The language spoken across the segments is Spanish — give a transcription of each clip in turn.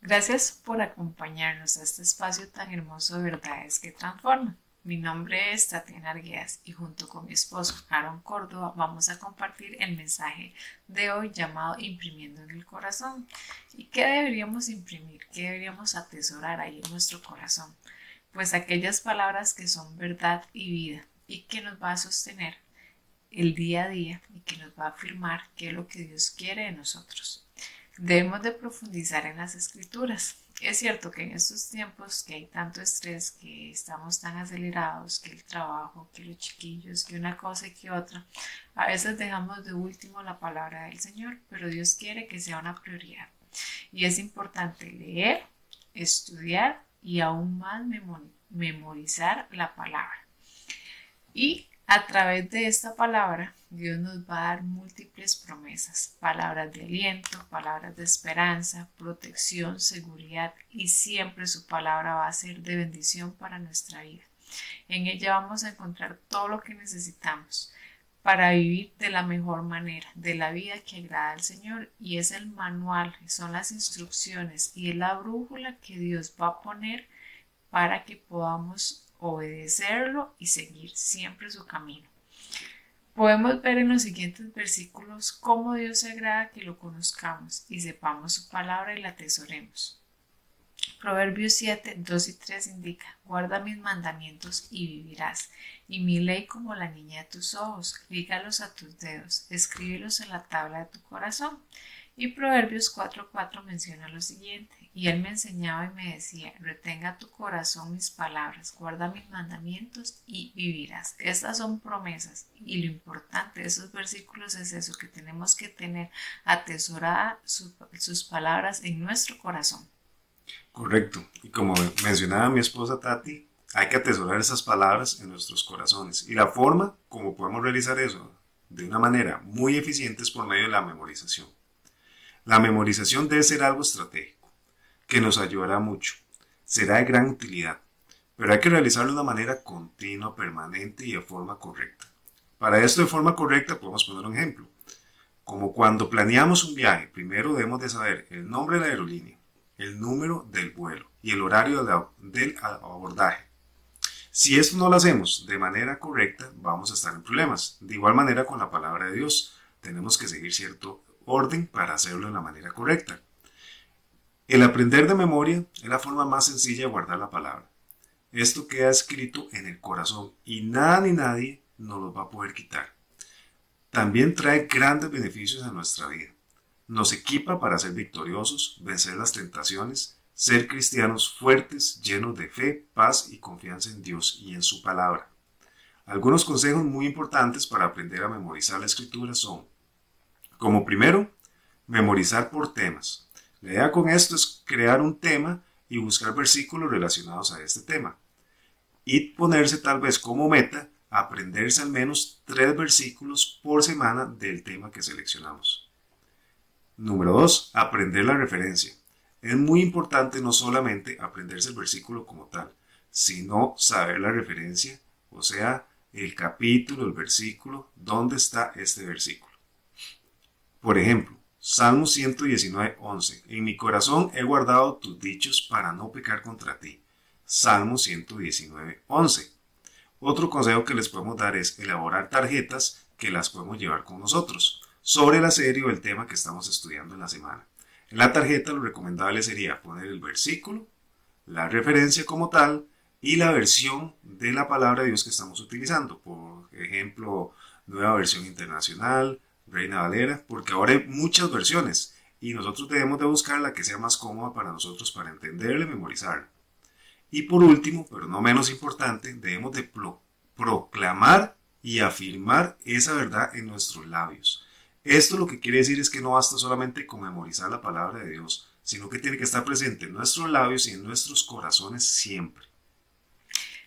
Gracias por acompañarnos a este espacio tan hermoso de verdades que transforman. Mi nombre es Tatiana Arguedas y junto con mi esposo Aaron Córdoba vamos a compartir el mensaje de hoy llamado Imprimiendo en el Corazón. ¿Y qué deberíamos imprimir? ¿Qué deberíamos atesorar ahí en nuestro corazón? Pues aquellas palabras que son verdad y vida y que nos va a sostener el día a día y que nos va a afirmar qué es lo que Dios quiere de nosotros. Debemos de profundizar en las escrituras. Es cierto que en estos tiempos que hay tanto estrés, que estamos tan acelerados, que el trabajo, que los chiquillos, que una cosa y que otra, a veces dejamos de último la palabra del Señor, pero Dios quiere que sea una prioridad. Y es importante leer, estudiar y aún más memorizar la palabra. Y a través de esta palabra, Dios nos va a dar múltiples promesas, palabras de aliento, palabras de esperanza, protección, seguridad y siempre su palabra va a ser de bendición para nuestra vida. En ella vamos a encontrar todo lo que necesitamos para vivir de la mejor manera, de la vida que agrada al Señor, y es el manual, son las instrucciones y es la brújula que Dios va a poner para que podamos obedecerlo y seguir siempre su camino. Podemos ver en los siguientes versículos cómo Dios se agrada que lo conozcamos y sepamos su palabra y la atesoremos. Proverbios 7, 2 y 3 indica: guarda mis mandamientos y vivirás, y mi ley como la niña de tus ojos, lígalos a tus dedos, escríbelos en la tabla de tu corazón. Y Proverbios 4:4 menciona lo siguiente: y él me enseñaba y me decía, retenga tu corazón mis palabras, guarda mis mandamientos y vivirás. Estas son promesas y lo importante de esos versículos es eso, que tenemos que tener atesorada sus palabras en nuestro corazón. Correcto. Y como mencionaba mi esposa Tati, hay que atesorar esas palabras en nuestros corazones. Y la forma como podemos realizar eso de una manera muy eficiente es por medio de la memorización. La memorización debe ser algo estratégico, que nos ayudará mucho. Será de gran utilidad, pero hay que realizarlo de una manera continua, permanente y de forma correcta. Para esto de forma correcta podemos poner un ejemplo. Como cuando planeamos un viaje, primero debemos de saber el nombre de la aerolínea, el número del vuelo y el horario del abordaje. Si esto no lo hacemos de manera correcta, vamos a estar en problemas. De igual manera con la palabra de Dios, tenemos que seguir cierto orden para hacerlo de la manera correcta. El aprender de memoria es la forma más sencilla de guardar la palabra. Esto queda escrito en el corazón y nada ni nadie nos lo va a poder quitar. También trae grandes beneficios a nuestra vida. Nos equipa para ser victoriosos, vencer las tentaciones, ser cristianos fuertes, llenos de fe, paz y confianza en Dios y en su palabra. Algunos consejos muy importantes para aprender a memorizar la escritura son: como primero, memorizar por temas. La idea con esto es crear un tema y buscar versículos relacionados a este tema. Y ponerse tal vez como meta aprenderse al menos 3 versículos por semana del tema que seleccionamos. Número 2. Aprender la referencia. Es muy importante no solamente aprenderse el versículo como tal, sino saber la referencia, o sea, el capítulo, el versículo, dónde está este versículo. Por ejemplo, Salmo 119, 11. En mi corazón he guardado tus dichos para no pecar contra ti. Salmo 119, 11. Otro consejo que les podemos dar es elaborar tarjetas que las podemos llevar con nosotros sobre la serie o el tema que estamos estudiando en la semana. En la tarjeta lo recomendable sería poner el versículo, la referencia como tal y la versión de la palabra de Dios que estamos utilizando. Por ejemplo, Nueva Versión Internacional, Reina Valera, porque ahora hay muchas versiones y nosotros debemos de buscar la que sea más cómoda para nosotros para entenderla y memorizarla. Y por último, pero no menos importante, debemos de proclamar y afirmar esa verdad en nuestros labios. Esto lo que quiere decir es que no basta solamente con memorizar la palabra de Dios, sino que tiene que estar presente en nuestros labios y en nuestros corazones siempre.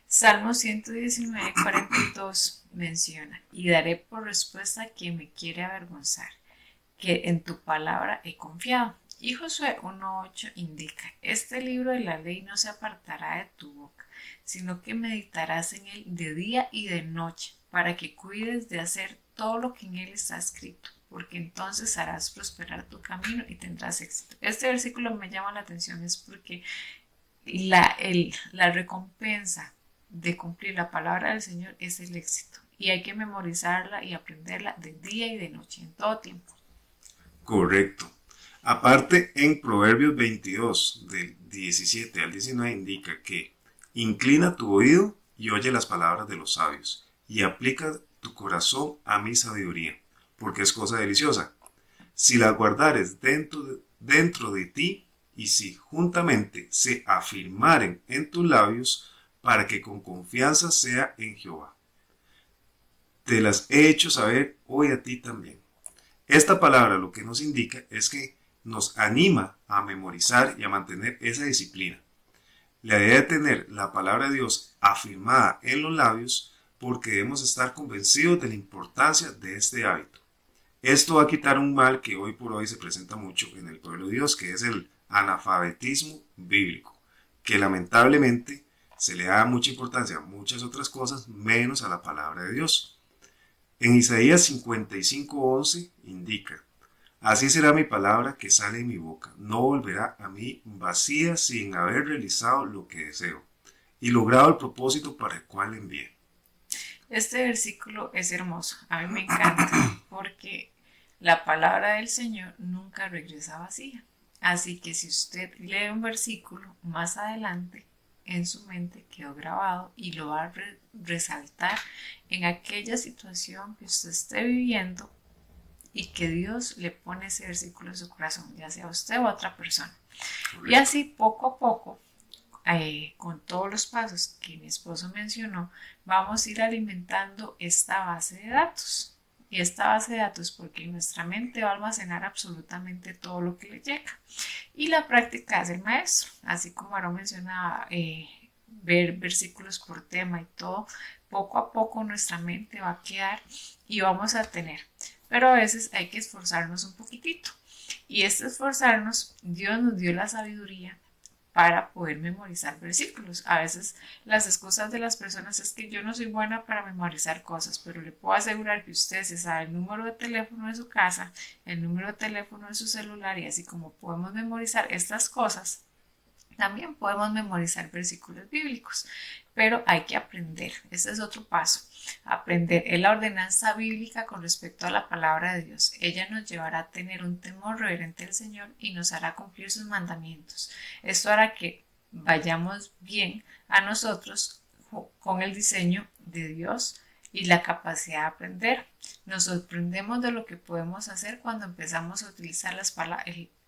Salmo 119, 42 menciona: y daré por respuesta a quien me quiere avergonzar, que en tu palabra he confiado. Y Josué 1.8 indica, este libro de la ley no se apartará de tu boca, sino que meditarás en él de día y de noche, para que cuides de hacer todo lo que en él está escrito, porque entonces harás prosperar tu camino y tendrás éxito. Este versículo me llama la atención, es porque la recompensa de cumplir la palabra del Señor es el éxito. Y hay que memorizarla y aprenderla de día y de noche, en todo tiempo. Correcto. Aparte, en Proverbios 22, del 17 al 19, indica que inclina tu oído y oye las palabras de los sabios, y aplica tu corazón a mi sabiduría, porque es cosa deliciosa. Si la guardares dentro de ti, y si juntamente se afirmaren en tus labios, para que con confianza sea en Jehová. Te las he hecho saber hoy a ti también. Esta palabra lo que nos indica es que nos anima a memorizar y a mantener esa disciplina. La idea de tener la palabra de Dios afirmada en los labios porque debemos estar convencidos de la importancia de este hábito. Esto va a quitar un mal que hoy por hoy se presenta mucho en el pueblo de Dios, que es el analfabetismo bíblico, que lamentablemente se le da mucha importancia a muchas otras cosas menos a la palabra de Dios. En Isaías 55:11 indica, así será mi palabra que sale de mi boca, no volverá a mí vacía sin haber realizado lo que deseo y logrado el propósito para el cual envié. Este versículo es hermoso, a mí me encanta porque la palabra del Señor nunca regresa vacía. Así que si usted lee un versículo más adelante, en su mente quedó grabado y lo va a resaltar en aquella situación que usted esté viviendo y que Dios le pone ese versículo en su corazón, ya sea usted o otra persona. Y así poco a poco, con todos los pasos que mi esposo mencionó, vamos a ir alimentando esta base de datos. Y esta base de datos porque nuestra mente va a almacenar absolutamente todo lo que le llega. Y la práctica es el maestro. Así como Aaron mencionaba, ver versículos por tema y todo, poco a poco nuestra mente va a quedar y vamos a tener. Pero a veces hay que esforzarnos un poquitito. Y este esforzarnos, Dios nos dio la sabiduría para poder memorizar versículos. A veces las excusas de las personas es que yo no soy buena para memorizar cosas, pero le puedo asegurar que usted se sabe el número de teléfono de su casa, el número de teléfono de su celular y así como podemos memorizar estas cosas, también podemos memorizar versículos bíblicos, pero hay que aprender. Ese es otro paso. Aprender es la ordenanza bíblica con respecto a la palabra de Dios. Ella nos llevará a tener un temor reverente al Señor y nos hará cumplir sus mandamientos. Esto hará que vayamos bien a nosotros con el diseño de Dios y la capacidad de aprender. Nos sorprendemos de lo que podemos hacer cuando empezamos a utilizar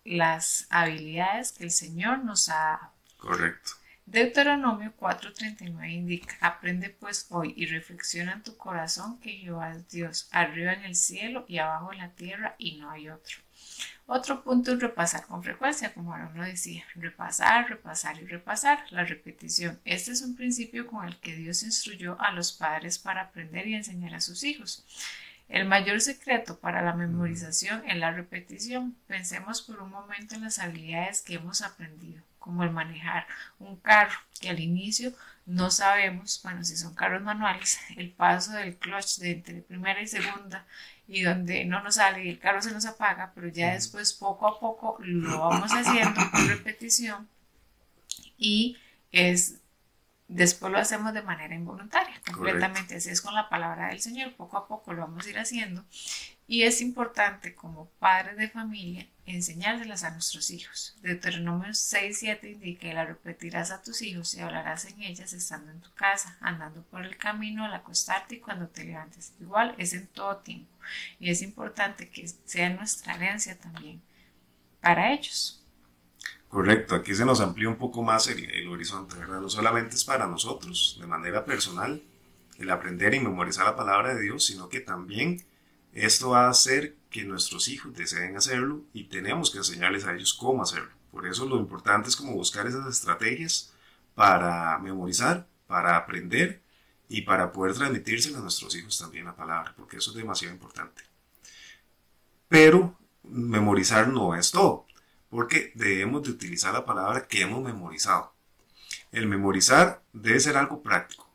las habilidades que el Señor nos ha dado. Correcto. Deuteronomio 4:39 indica, aprende pues hoy y reflexiona en tu corazón que Jehová es Dios, arriba en el cielo y abajo en la tierra y no hay otro. Otro punto es repasar con frecuencia, como Aaron lo decía, repasar, repasar y repasar, la repetición. Este es un principio con el que Dios instruyó a los padres para aprender y enseñar a sus hijos. El mayor secreto para la memorización es la repetición. Pensemos por un momento en las habilidades que hemos aprendido, como el manejar un carro, que al inicio no sabemos, bueno, si son carros manuales, el paso del clutch de entre primera y segunda y donde no nos sale y el carro se nos apaga, pero ya después poco a poco lo vamos haciendo por repetición y después lo hacemos de manera involuntaria, completamente. Correcto. Así es con la palabra del Señor, poco a poco lo vamos a ir haciendo. Y es importante como padres de familia enseñárselas a nuestros hijos. Deuteronomio 6:7 indica que la repetirás a tus hijos y hablarás en ellas estando en tu casa, andando por el camino, al acostarte y cuando te levantes. Igual es en todo tiempo. Y es importante que sea nuestra herencia también para ellos. Correcto, aquí se nos amplía un poco más el horizonte, ¿verdad? No solamente es para nosotros, de manera personal, el aprender y memorizar la palabra de Dios, sino que también esto va a hacer que nuestros hijos deseen hacerlo y tenemos que enseñarles a ellos cómo hacerlo. Por eso lo importante es como buscar esas estrategias para memorizar, para aprender y para poder transmitírselo a nuestros hijos también la palabra, porque eso es demasiado importante. Pero memorizar no es todo. porque debemos de utilizar la palabra que hemos memorizado. El memorizar debe ser algo práctico,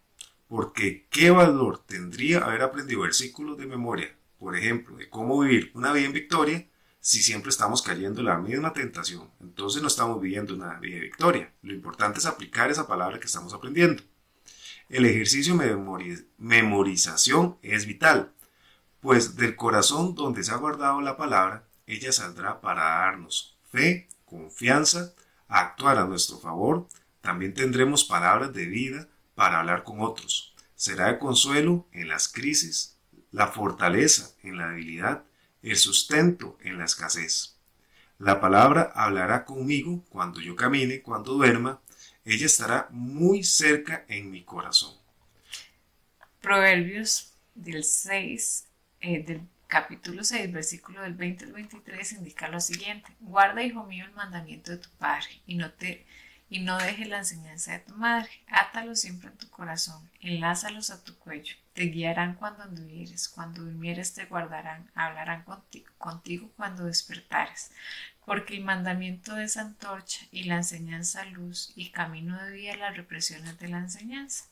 porque ¿qué valor tendría haber aprendido versículos de memoria, por ejemplo, de cómo vivir una vida en victoria, si siempre estamos cayendo en la misma tentación? Entonces no estamos viviendo una vida de victoria. Lo importante es aplicar esa palabra que estamos aprendiendo. El ejercicio de memorización es vital, pues del corazón donde se ha guardado la palabra, ella saldrá para darnos fe, confianza, a actuar a nuestro favor. También tendremos palabras de vida para hablar con otros. Será de consuelo en las crisis, la fortaleza en la debilidad, el sustento en la escasez. La palabra hablará conmigo cuando yo camine, cuando duerma. Ella estará muy cerca en mi corazón. Proverbios del capítulo 6, versículo del 20 al 23 indica lo siguiente: guarda, hijo mío, el mandamiento de tu padre y no dejes la enseñanza de tu madre. Átalos siempre en tu corazón, enlázalos a tu cuello. Te guiarán cuando anduvieres, cuando durmieres te guardarán, hablarán contigo cuando despertares. Porque el mandamiento es antorcha y la enseñanza luz, y camino de vida las represiones de la enseñanza.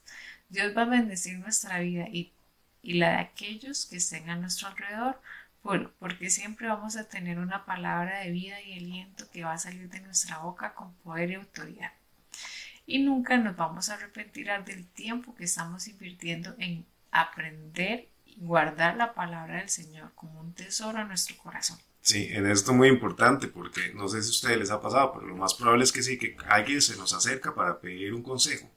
Dios va a bendecir nuestra vida y la de aquellos que estén a nuestro alrededor, porque siempre vamos a tener una palabra de vida y aliento que va a salir de nuestra boca con poder y autoridad. Y nunca nos vamos a arrepentir del tiempo que estamos invirtiendo en aprender y guardar la palabra del Señor como un tesoro en nuestro corazón. Sí, en esto es muy importante, porque no sé si a ustedes les ha pasado, pero lo más probable es que sí, que alguien se nos acerca para pedir un consejo.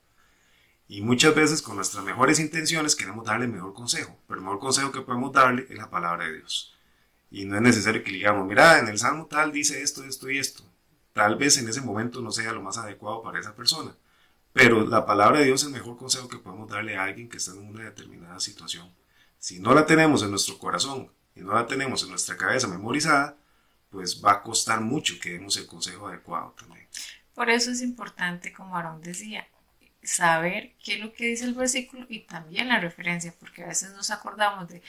Y muchas veces con nuestras mejores intenciones queremos darle el mejor consejo, pero el mejor consejo que podemos darle es la palabra de Dios. Y no es necesario que le digamos, mira, en el Salmo tal dice esto, esto y esto. Tal vez en ese momento no sea lo más adecuado para esa persona, pero la palabra de Dios es el mejor consejo que podemos darle a alguien que está en una determinada situación. Si no la tenemos en nuestro corazón y no la tenemos en nuestra cabeza memorizada, pues va a costar mucho que demos el consejo adecuado también. Por eso es importante, como Aarón decía, saber qué es lo que dice el versículo y también la referencia, porque a veces nos acordamos de,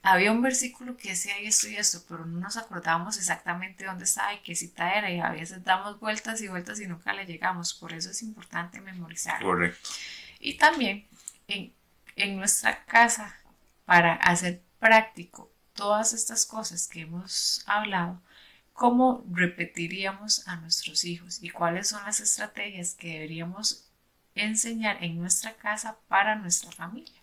había un versículo que decía esto y esto, pero no nos acordábamos exactamente dónde estaba y qué cita era, y a veces damos vueltas y vueltas y nunca le llegamos. Por eso es importante memorizarlo. Correcto. Y también en nuestra casa, para hacer práctico todas estas cosas que hemos hablado, ¿cómo repetiríamos a nuestros hijos y cuáles son las estrategias que deberíamos enseñar en nuestra casa para nuestra familia?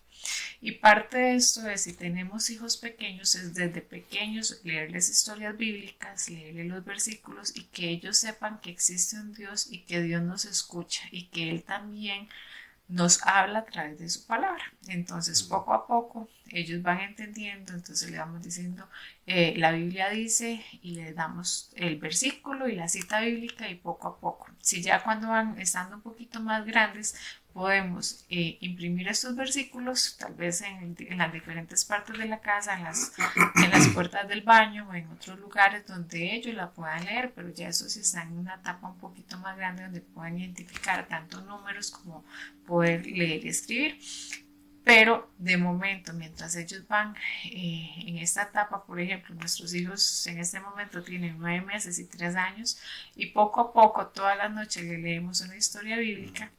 Y parte de esto es, si tenemos hijos pequeños, es desde pequeños leerles historias bíblicas, leerles los versículos y que ellos sepan que existe un Dios y que Dios nos escucha y que Él también nos habla a través de su palabra. Entonces, poco a poco, ellos van entendiendo, entonces le vamos diciendo, la Biblia dice, y le damos el versículo y la cita bíblica, y poco a poco. Si ya cuando van estando un poquito más grandes, podemos imprimir estos versículos, tal vez en las diferentes partes de la casa, en las puertas del baño o en otros lugares donde ellos la puedan leer, pero ya eso sí está en una etapa un poquito más grande donde pueden identificar tanto números como poder leer y escribir. Pero de momento, mientras ellos van en esta etapa, por ejemplo, nuestros hijos en este momento tienen 9 meses y 3 años, y poco a poco, todas las noches le leemos una historia bíblica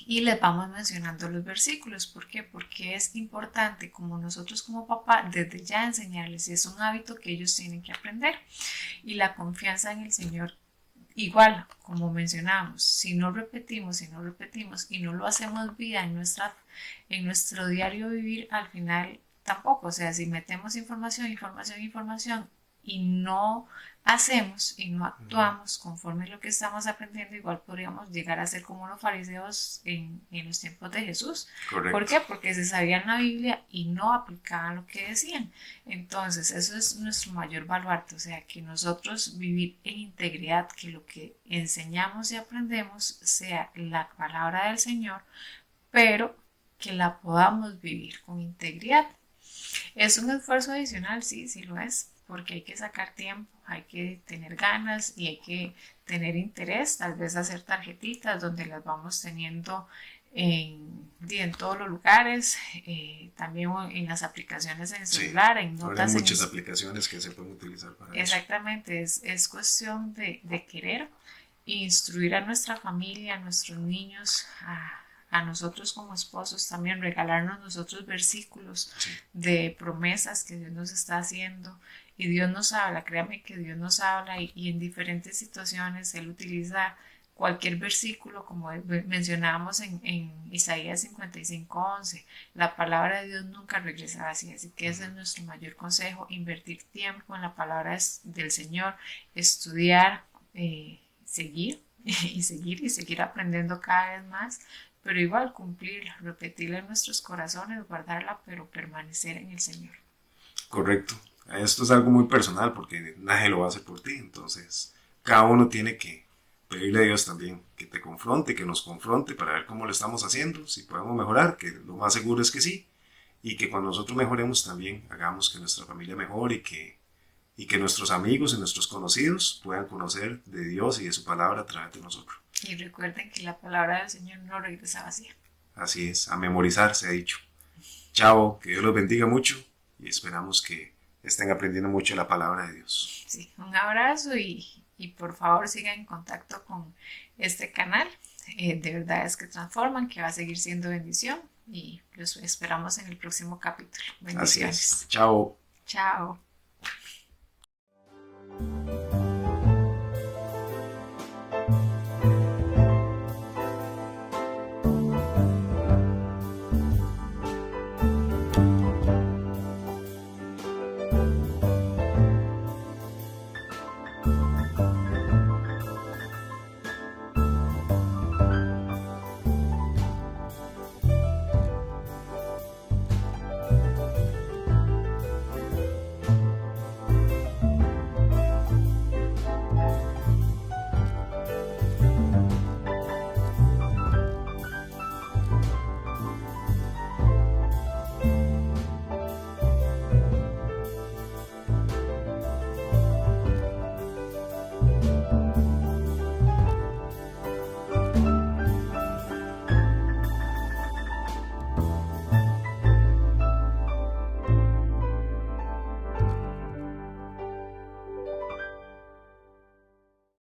y les vamos mencionando los versículos. ¿Por qué? Porque es importante, como nosotros como papá, desde ya enseñarles, y es un hábito que ellos tienen que aprender. Y la confianza en el Señor, igual, como mencionamos, si no repetimos y no lo hacemos vida en nuestro diario vivir, al final tampoco. O sea, si metemos información y no hacemos y no actuamos conforme a lo que estamos aprendiendo, igual podríamos llegar a ser como los fariseos en los tiempos de Jesús. Correcto. ¿Por qué? Porque se sabían la Biblia y no aplicaban lo que decían. Entonces, eso es nuestro mayor baluarte, o sea, que nosotros vivir en integridad, que lo que enseñamos y aprendemos sea la palabra del Señor, pero que la podamos vivir con integridad. ¿Es un esfuerzo adicional? Sí, sí lo es, porque hay que sacar tiempo, hay que tener ganas y hay que tener interés, tal vez hacer tarjetitas donde las vamos teniendo en todos los lugares, también en las aplicaciones en el celular, en notas. Hay muchas aplicaciones que se pueden utilizar para eso. Exactamente, es cuestión de querer instruir a nuestra familia, a nuestros niños, a nosotros como esposos también, regalarnos nosotros versículos de promesas que Dios nos está haciendo. Y Dios nos habla, créame que Dios nos habla y en diferentes situaciones Él utiliza cualquier versículo, como mencionábamos en Isaías 55:11, la palabra de Dios nunca regresa vacía, así que ese es nuestro mayor consejo, invertir tiempo en la palabra del Señor, estudiar, seguir y seguir aprendiendo cada vez más, pero igual cumplirla, repetirla en nuestros corazones, guardarla, pero permanecer en el Señor. Correcto. Esto es algo muy personal porque nadie lo va a hacer por ti, entonces cada uno tiene que pedirle a Dios también que te confronte, que nos confronte para ver cómo lo estamos haciendo, si podemos mejorar, que lo más seguro es que sí, y que cuando nosotros mejoremos también hagamos que nuestra familia mejore y que nuestros amigos y nuestros conocidos puedan conocer de Dios y de su palabra a través de nosotros. Y recuerden que la palabra del Señor no regresa vacía. Así es, a memorizar se ha dicho. Chao, que Dios los bendiga mucho y esperamos que estén aprendiendo mucho la palabra de Dios. Sí, un abrazo y por favor sigan en contacto con este canal. De verdad es que transforman, que va a seguir siendo bendición y los esperamos en el próximo capítulo. Bendiciones. Así es. Chao. Chao.